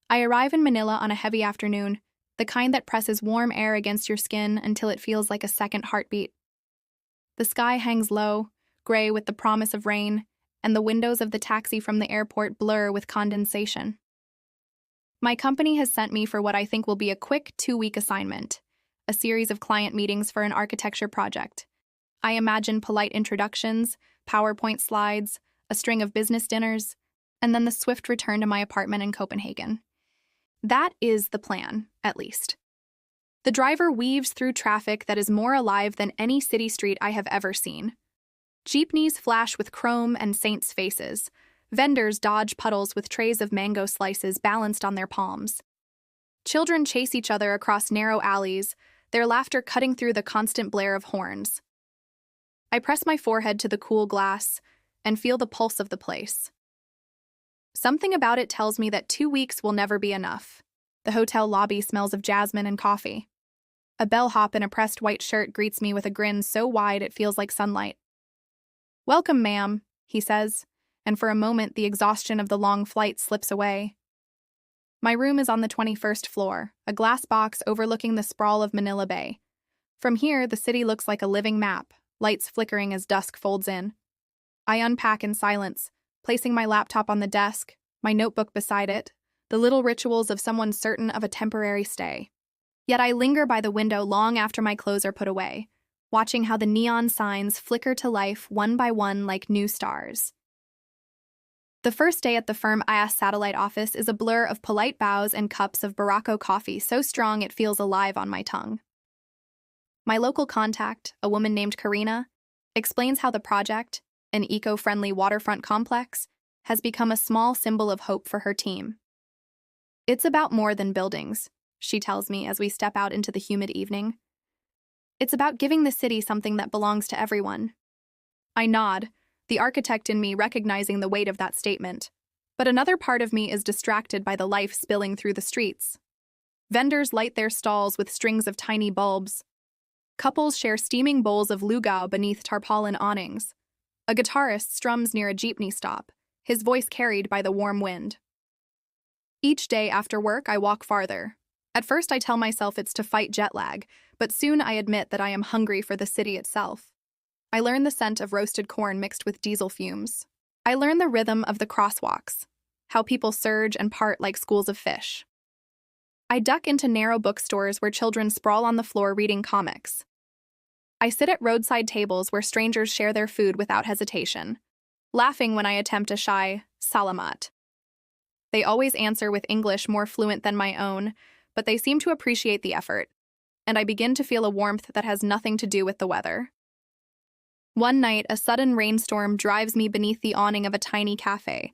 I arrive in Manila on a heavy afternoon, the kind that presses warm air against your skin until it feels like a second heartbeat. The sky hangs low, gray with the promise of rain, and the windows of the taxi from the airport blur with condensation. My company has sent me for what I think will be a quick 2-week assignment, a series of client meetings for an architecture project. I imagine polite introductions, PowerPoint slides, a string of business dinners, and then the swift return to my apartment in Copenhagen. That is the plan, at least. The driver weaves through traffic that is more alive than any city street I have ever seen. Jeepneys flash with chrome and saints' faces. Vendors dodge puddles with trays of mango slices balanced on their palms. Children chase each other across narrow alleys, their laughter cutting through the constant blare of horns. I press my forehead to the cool glass and feel the pulse of the place. Something about it tells me that 2 weeks will never be enough. The hotel lobby smells of jasmine and coffee. A bellhop in a pressed white shirt greets me with a grin so wide it feels like sunlight. "Welcome, ma'am," he says, and for a moment the exhaustion of the long flight slips away. My room is on the 21st floor, a glass box overlooking the sprawl of Manila Bay. From here, the city looks like a living map, lights flickering as dusk folds in. I unpack in silence, placing my laptop on the desk, my notebook beside it, the little rituals of someone certain of a temporary stay. Yet I linger by the window long after my clothes are put away, watching how the neon signs flicker to life one by one like new stars. The first day at the firm IAS satellite office is a blur of polite bows and cups of Barako coffee so strong it feels alive on my tongue. My local contact, a woman named Karina, explains how the project, an eco-friendly waterfront complex, has become a small symbol of hope for her team. "It's about more than buildings," she tells me as we step out into the humid evening. "It's about giving the city something that belongs to everyone." I nod, the architect in me recognizing the weight of that statement. But another part of me is distracted by the life spilling through the streets. Vendors light their stalls with strings of tiny bulbs. Couples share steaming bowls of lugao beneath tarpaulin awnings. A guitarist strums near a jeepney stop, his voice carried by the warm wind. Each day after work, I walk farther. At first, I tell myself it's to fight jet lag, but soon I admit that I am hungry for the city itself. I learn the scent of roasted corn mixed with diesel fumes. I learn the rhythm of the crosswalks, how people surge and part like schools of fish. I duck into narrow bookstores where children sprawl on the floor reading comics. I sit at roadside tables where strangers share their food without hesitation, laughing when I attempt a shy salamat. They always answer with English more fluent than my own, but they seem to appreciate the effort, and I begin to feel a warmth that has nothing to do with the weather. One night, a sudden rainstorm drives me beneath the awning of a tiny cafe.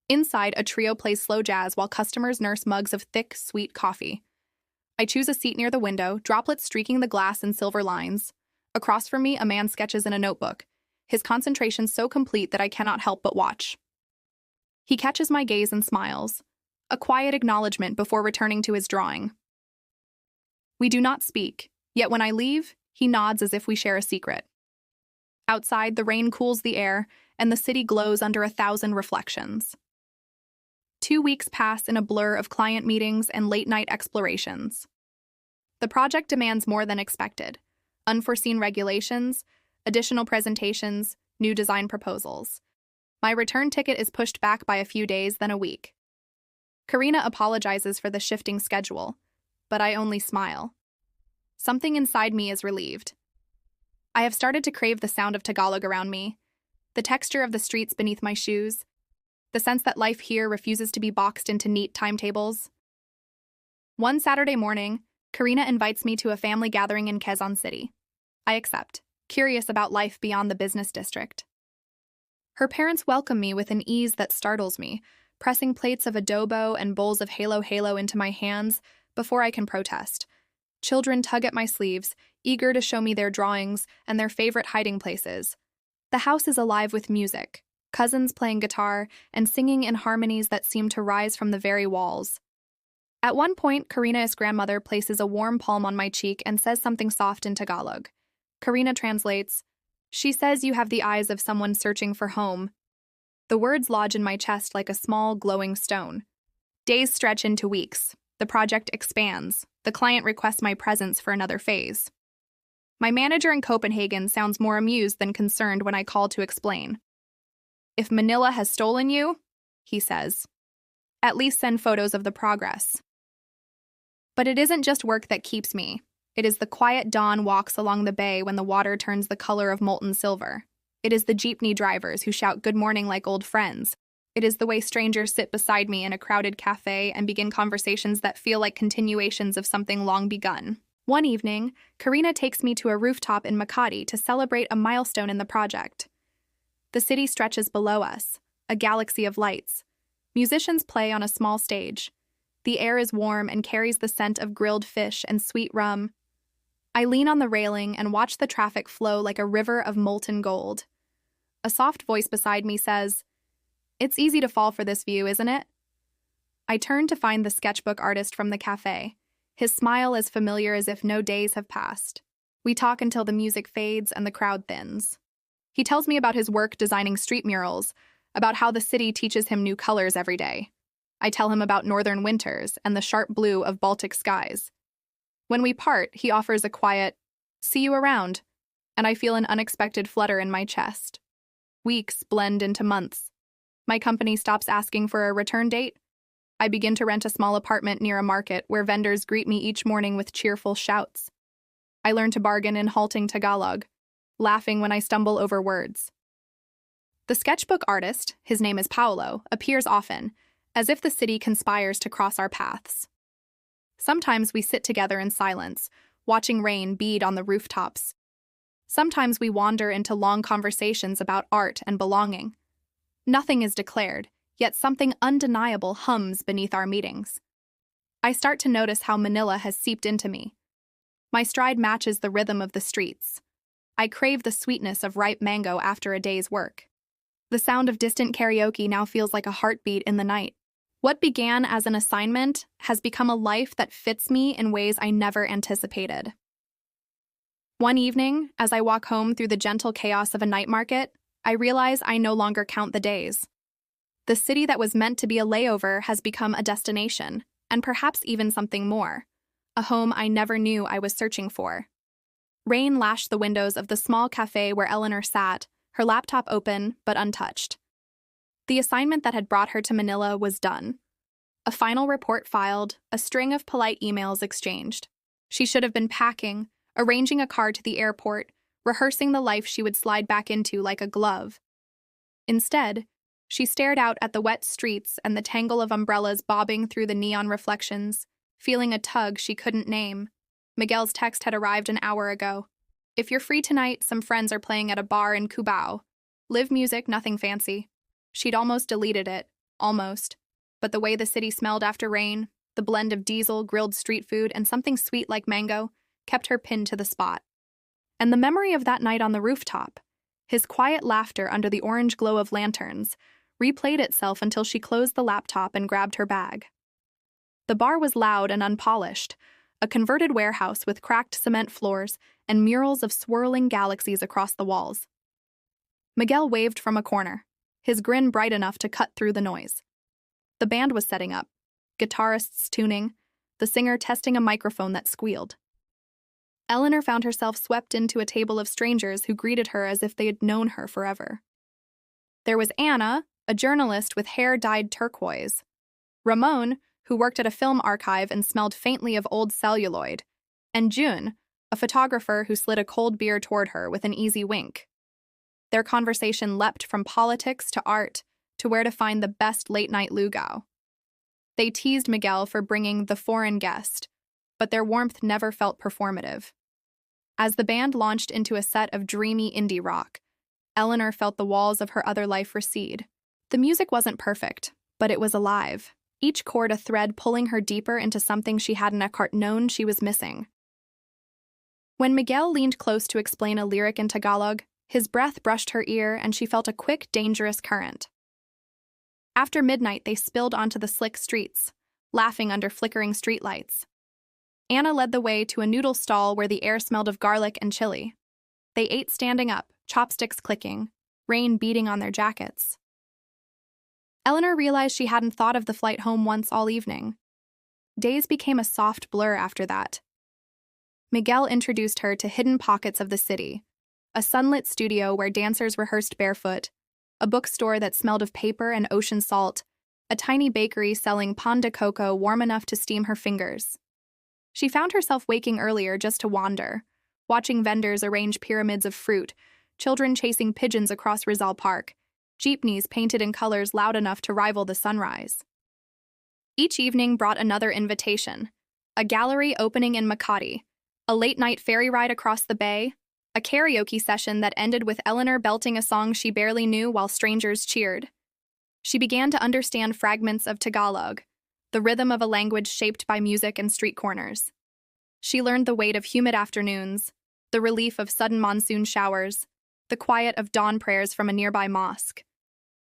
Inside, a trio plays slow jazz while customers nurse mugs of thick, sweet coffee. I choose a seat near the window, droplets streaking the glass in silver lines. Across from me, a man sketches in a notebook, his concentration so complete that I cannot help but watch. He catches my gaze and smiles, a quiet acknowledgement before returning to his drawing. We do not speak, yet when I leave, he nods as if we share a secret. Outside, the rain cools the air, and the city glows under 1,000 reflections. 2 weeks pass in a blur of client meetings and late-night explorations. The project demands more than expected: unforeseen regulations, additional presentations, new design proposals. My return ticket is pushed back by a few days, then a week. Karina apologizes for the shifting schedule, but I only smile. Something inside me is relieved. I have started to crave the sound of Tagalog around me, the texture of the streets beneath my shoes, the sense that life here refuses to be boxed into neat timetables. One Saturday morning, Karina invites me to a family gathering in Quezon City. I accept, curious about life beyond the business district. Her parents welcome me with an ease that startles me, pressing plates of adobo and bowls of halo into my hands before I can protest. Children tug at my sleeves, eager to show me their drawings and their favorite hiding places. The house is alive with music, cousins playing guitar and singing in harmonies that seem to rise from the very walls. At one point, Karina's grandmother places a warm palm on my cheek and says something soft in Tagalog. Karina translates, "She says you have the eyes of someone searching for home." The words lodge in my chest like a small, glowing stone. Days stretch into weeks. The project expands. The client requests my presence for another phase. My manager in Copenhagen sounds more amused than concerned when I call to explain. If Manila has stolen you, he says, at least send photos of the progress. But it isn't just work that keeps me. It is the quiet dawn walks along the bay when the water turns the color of molten silver. It is the jeepney drivers who shout good morning like old friends. It is the way strangers sit beside me in a crowded cafe and begin conversations that feel like continuations of something long begun. One evening, Karina takes me to a rooftop in Makati to celebrate a milestone in the project. The city stretches below us, a galaxy of lights. Musicians play on a small stage. The air is warm and carries the scent of grilled fish and sweet rum. I lean on the railing and watch the traffic flow like a river of molten gold. A soft voice beside me says, "It's easy to fall for this view, isn't it?" I turn to find the sketchbook artist from the cafe, his smile as familiar as if no days have passed. We talk until the music fades and the crowd thins. He tells me about his work designing street murals, about how the city teaches him new colors every day. I tell him about northern winters and the sharp blue of Baltic skies. When we part, he offers a quiet, "See you around," and I feel an unexpected flutter in my chest. Weeks blend into months. My company stops asking for a return date. I begin to rent a small apartment near a market where vendors greet me each morning with cheerful shouts. I learn to bargain in halting Tagalog, laughing when I stumble over words. The sketchbook artist, his name is Paolo, appears often, as if the city conspires to cross our paths. Sometimes we sit together in silence, watching rain bead on the rooftops. Sometimes we wander into long conversations about art and belonging. Nothing is declared, yet something undeniable hums beneath our meetings. I start to notice how Manila has seeped into me. My stride matches the rhythm of the streets. I crave the sweetness of ripe mango after a day's work. The sound of distant karaoke now feels like a heartbeat in the night. What began as an assignment has become a life that fits me in ways I never anticipated. One evening, as I walk home through the gentle chaos of a night market, I realize I no longer count the days. The city that was meant to be a layover has become a destination, and perhaps even something more, a home I never knew I was searching for. Rain lashed the windows of the small cafe where Eleanor sat, her laptop open but untouched. The assignment that had brought her to Manila was done. A final report filed, a string of polite emails exchanged. She should have been packing, arranging a car to the airport, rehearsing the life she would slide back into like a glove. Instead, she stared out at the wet streets and the tangle of umbrellas bobbing through the neon reflections, feeling a tug she couldn't name. Miguel's text had arrived an hour ago. "If you're free tonight, some friends are playing at a bar in Cubao. Live music, nothing fancy." She'd almost deleted it, almost. But the way the city smelled after rain, the blend of diesel, grilled street food, and something sweet like mango, kept her pinned to the spot. And the memory of that night on the rooftop, his quiet laughter under the orange glow of lanterns, replayed itself until she closed the laptop and grabbed her bag. The bar was loud and unpolished, a converted warehouse with cracked cement floors and murals of swirling galaxies across the walls. Miguel waved from a corner, his grin bright enough to cut through the noise. The band was setting up, guitarists tuning, the singer testing a microphone that squealed. Eleanor found herself swept into a table of strangers who greeted her as if they had known her forever. There was Anna, a journalist with hair dyed turquoise. Ramon, who worked at a film archive and smelled faintly of old celluloid. And June, a photographer who slid a cold beer toward her with an easy wink. Their conversation leapt from politics to art to where to find the best late-night luau. They teased Miguel for bringing the foreign guest, but their warmth never felt performative. As the band launched into a set of dreamy indie rock, Eleanor felt the walls of her other life recede. The music wasn't perfect, but it was alive, each chord a thread pulling her deeper into something she hadn't known she was missing. When Miguel leaned close to explain a lyric in Tagalog, his breath brushed her ear and she felt a quick, dangerous current. After midnight, they spilled onto the slick streets, laughing under flickering streetlights. Anna led the way to a noodle stall where the air smelled of garlic and chili. They ate standing up, chopsticks clicking, rain beating on their jackets. Eleanor realized she hadn't thought of the flight home once all evening. Days became a soft blur after that. Miguel introduced her to hidden pockets of the city, a sunlit studio where dancers rehearsed barefoot, a bookstore that smelled of paper and ocean salt, a tiny bakery selling pan de coco warm enough to steam her fingers. She found herself waking earlier just to wander, watching vendors arrange pyramids of fruit, children chasing pigeons across Rizal Park, jeepneys painted in colors loud enough to rival the sunrise. Each evening brought another invitation: a gallery opening in Makati, a late-night ferry ride across the bay, a karaoke session that ended with Eleanor belting a song she barely knew while strangers cheered. She began to understand fragments of Tagalog, the rhythm of a language shaped by music and street corners. She learned the weight of humid afternoons, the relief of sudden monsoon showers, the quiet of dawn prayers from a nearby mosque.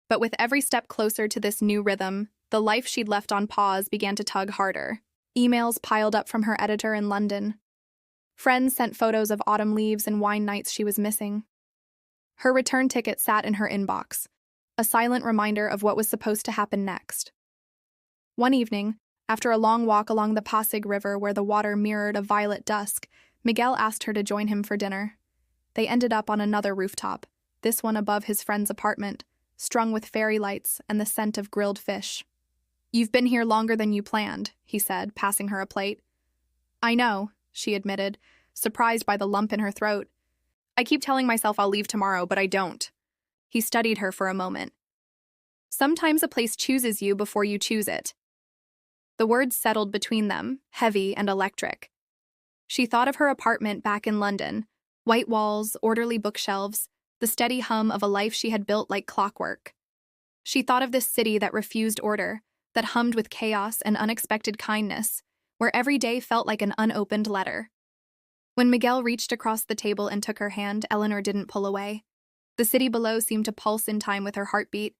But with every step closer to this new rhythm, the life she'd left on pause began to tug harder. Emails piled up from her editor in London. Friends sent photos of autumn leaves and wine nights she was missing. Her return ticket sat in her inbox, a silent reminder of what was supposed to happen next. One evening, after a long walk along the Pasig River where the water mirrored a violet dusk, Miguel asked her to join him for dinner. They ended up on another rooftop, this one above his friend's apartment, strung with fairy lights and the scent of grilled fish. "You've been here longer than you planned," he said, passing her a plate. "I know," she admitted, surprised by the lump in her throat. "I keep telling myself I'll leave tomorrow, but I don't." He studied her for a moment. "Sometimes a place chooses you before you choose it." The words settled between them, heavy and electric. She thought of her apartment back in London, white walls, orderly bookshelves, the steady hum of a life she had built like clockwork. She thought of this city that refused order, that hummed with chaos and unexpected kindness, where every day felt like an unopened letter. When Miguel reached across the table and took her hand, Eleanor didn't pull away. The city below seemed to pulse in time with her heartbeat.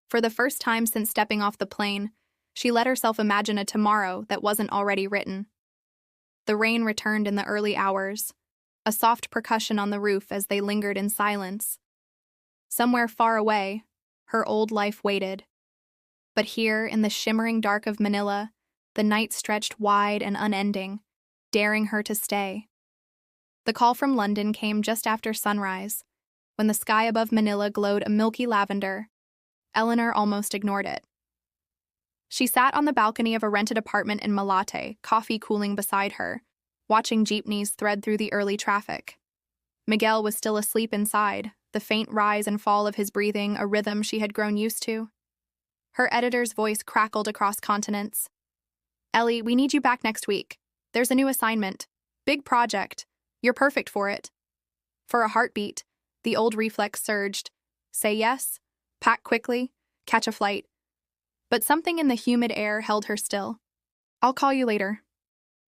For the first time since stepping off the plane, she let herself imagine a tomorrow that wasn't already written. The rain returned in the early hours, a soft percussion on the roof as they lingered in silence. Somewhere far away, her old life waited. But here, in the shimmering dark of Manila, the night stretched wide and unending, daring her to stay. The call from London came just after sunrise, when the sky above Manila glowed a milky lavender. Eleanor almost ignored it. She sat on the balcony of a rented apartment in Malate, coffee cooling beside her, watching jeepneys thread through the early traffic. Miguel was still asleep inside, the faint rise and fall of his breathing a rhythm she had grown used to. Her editor's voice crackled across continents. "Ellie, we need you back next week. There's a new assignment. Big project. You're perfect for it." For a heartbeat, the old reflex surged. Say yes, pack quickly, catch a flight. But something in the humid air held her still. "I'll call you later,"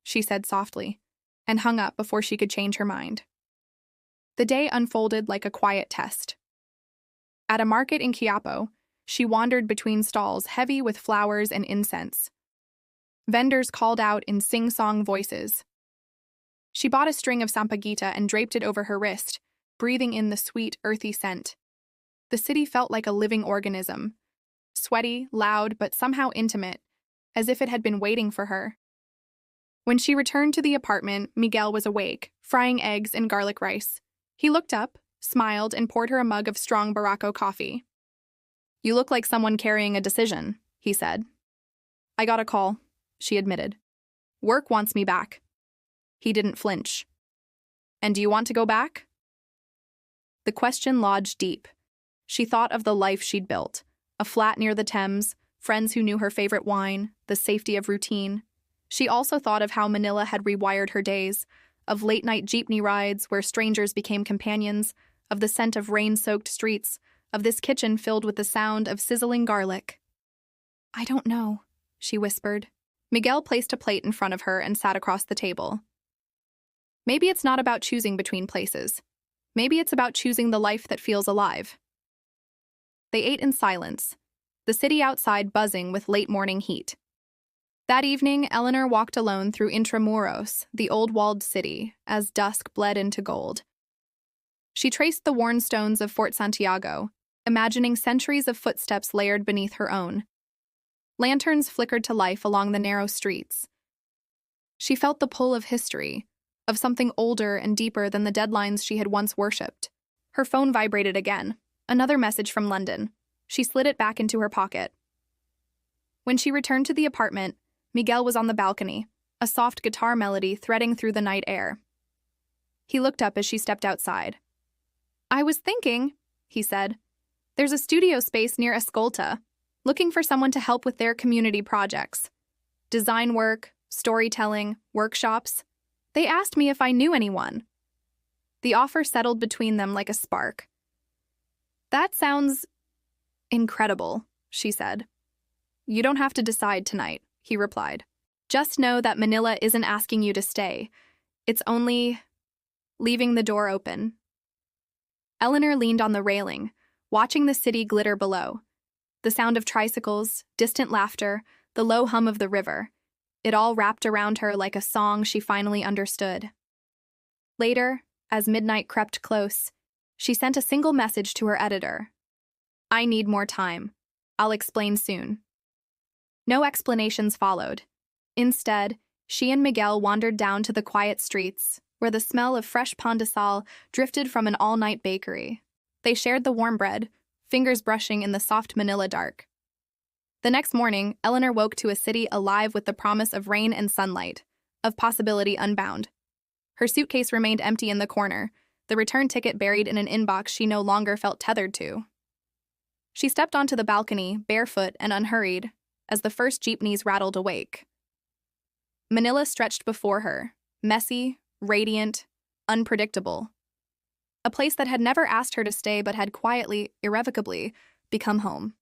she said softly, and hung up before she could change her mind. The day unfolded like a quiet test. At a market in Quiapo, she wandered between stalls heavy with flowers and incense. Vendors called out in sing-song voices. She bought a string of sampaguita and draped it over her wrist, breathing in the sweet, earthy scent. The city felt like a living organism, sweaty, loud, but somehow intimate, as if it had been waiting for her. When she returned to the apartment, Miguel was awake, frying eggs and garlic rice. He looked up, smiled, and poured her a mug of strong Barako coffee. "You look like someone carrying a decision," he said. "I got a call," she admitted. "Work wants me back." He didn't flinch. "And do you want to go back?" The question lodged deep. She thought of the life she'd built, a flat near the Thames, friends who knew her favorite wine, the safety of routine. She also thought of how Manila had rewired her days, of late-night jeepney rides where strangers became companions, of the scent of rain-soaked streets, of this kitchen filled with the sound of sizzling garlic. "I don't know," she whispered. Miguel placed a plate in front of her and sat across the table. "Maybe it's not about choosing between places. Maybe it's about choosing the life that feels alive." They ate in silence, the city outside buzzing with late-morning heat. That evening, Eleanor walked alone through Intramuros, the old walled city, as dusk bled into gold. She traced the worn stones of Fort Santiago, imagining centuries of footsteps layered beneath her own. Lanterns flickered to life along the narrow streets. She felt the pull of history, of something older and deeper than the deadlines she had once worshipped. Her phone vibrated again. Another message from London. She slid it back into her pocket. When she returned to the apartment, Miguel was on the balcony, a soft guitar melody threading through the night air. He looked up as she stepped outside. "I was thinking," he said, "there's a studio space near Escolta, looking for someone to help with their community projects. Design work, storytelling, workshops. They asked me if I knew anyone." The offer settled between them like a spark. "That sounds incredible," she said. "You don't have to decide tonight," he replied. "Just know that Manila isn't asking you to stay. It's only leaving the door open." Eleanor leaned on the railing, watching the city glitter below. The sound of tricycles, distant laughter, the low hum of the river. It all wrapped around her like a song she finally understood. Later, as midnight crept close, she sent a single message to her editor. "I need more time. I'll explain soon." No explanations followed. Instead, she and Miguel wandered down to the quiet streets, where the smell of fresh pan de sal drifted from an all-night bakery. They shared the warm bread, fingers brushing in the soft Manila dark. The next morning, Eleanor woke to a city alive with the promise of rain and sunlight, of possibility unbound. Her suitcase remained empty in the corner, the return ticket buried in an inbox she no longer felt tethered to. She stepped onto the balcony, barefoot and unhurried, as the first jeepneys rattled awake. Manila stretched before her, messy, radiant, unpredictable. A place that had never asked her to stay but had quietly, irrevocably, become home.